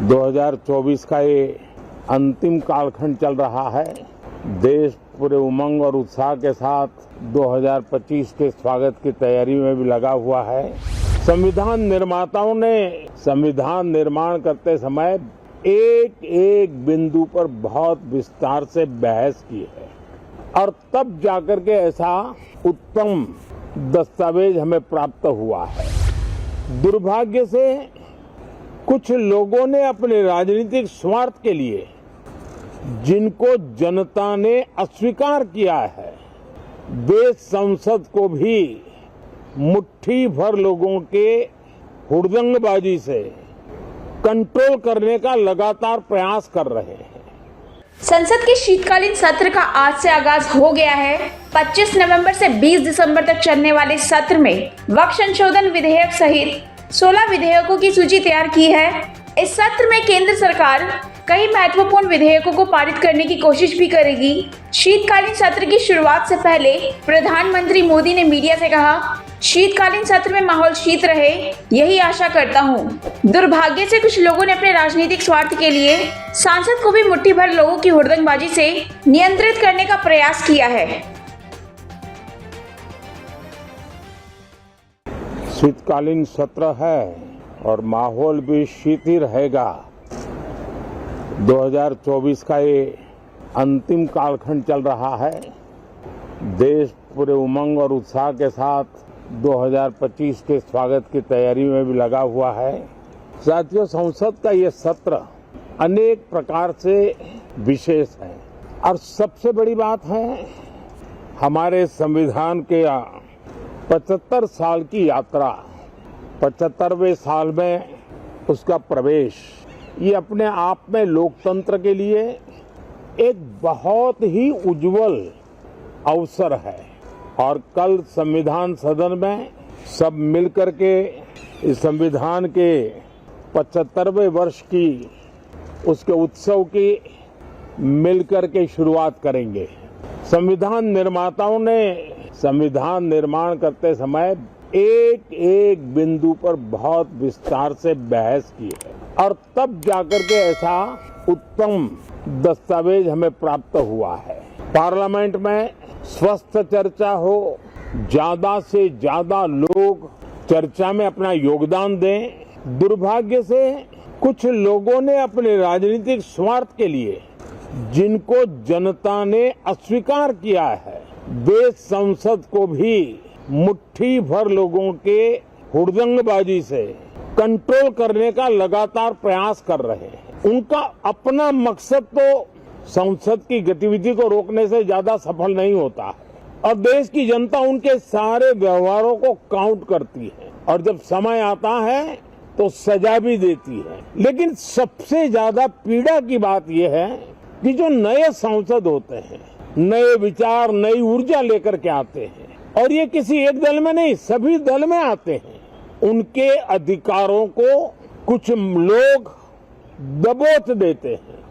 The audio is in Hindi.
2024 का ये अंतिम कालखंड चल रहा है। देश पूरे उमंग और उत्साह के साथ 2025 के स्वागत की तैयारी में भी लगा हुआ है। संविधान निर्माताओं ने संविधान निर्माण करते समय एक एक बिंदु पर बहुत विस्तार से बहस की है और तब जाकर के ऐसा उत्तम दस्तावेज हमें प्राप्त हुआ है। दुर्भाग्य से कुछ लोगों ने अपने राजनीतिक स्वार्थ के लिए, जिनको जनता ने अस्वीकार किया है, वे संसद को भी मुट्ठी भर लोगों के हुड़दंगबाजी से कंट्रोल करने का लगातार प्रयास कर रहे हैं। संसद के शीतकालीन सत्र का आज से आगाज हो गया है। 25 नवंबर से 20 दिसंबर तक चलने वाले सत्र में वक्फ संशोधन विधेयक सहित 16 विधेयकों की सूची तैयार की है। इस सत्र में केंद्र सरकार कई महत्वपूर्ण विधेयकों को पारित करने की कोशिश भी करेगी। शीतकालीन सत्र की शुरुआत से पहले प्रधानमंत्री मोदी ने मीडिया से कहा, शीतकालीन सत्र में माहौल शीत रहे, यही आशा करता हूं। दुर्भाग्य से कुछ लोगों ने अपने राजनीतिक स्वार्थ के लिए सांसद को भी मुट्ठी भर लोगों की हुड़दंगबाजी से नियंत्रित करने का प्रयास किया है। शीतकालीन सत्र है और माहौल भी शीत ही रहेगा। 2024 का ये अंतिम कालखंड चल रहा है। देश पूरे उमंग और उत्साह के साथ 2025 के स्वागत की तैयारी में भी लगा हुआ है। साथियों, संसद का ये सत्र अनेक प्रकार से विशेष है और सबसे बड़ी बात है, हमारे संविधान के 75 साल की यात्रा, 75वें साल में उसका प्रवेश, ये अपने आप में लोकतंत्र के लिए एक बहुत ही उज्जवल अवसर है। और कल संविधान सदन में सब मिलकर के इस संविधान के 75वें वर्ष की उसके उत्सव की मिलकर के शुरुआत करेंगे। संविधान निर्माताओं ने संविधान निर्माण करते समय एक एक बिंदु पर बहुत विस्तार से बहस की है और तब जाकर के ऐसा उत्तम दस्तावेज हमें प्राप्त हुआ है। पार्लियामेंट में स्वस्थ चर्चा हो, ज्यादा से ज्यादा लोग चर्चा में अपना योगदान दें। दुर्भाग्य से कुछ लोगों ने अपने राजनीतिक स्वार्थ के लिए, जिनको जनता ने अस्वीकार किया है, वे संसद को भी मुट्ठी भर लोगों के हुड़दंगबाजी से कंट्रोल करने का लगातार प्रयास कर रहे हैं। उनका अपना मकसद तो संसद की गतिविधि को रोकने से ज्यादा सफल नहीं होता है और देश की जनता उनके सारे व्यवहारों को काउंट करती है और जब समय आता है तो सजा भी देती है। लेकिन सबसे ज्यादा पीड़ा की बात यह है कि जो नए सांसद होते हैं, नए विचार, नई ऊर्जा लेकर के आते हैं और ये किसी एक दल में नहीं, सभी दल में आते हैं, उनके अधिकारों को कुछ लोग दबोच देते हैं।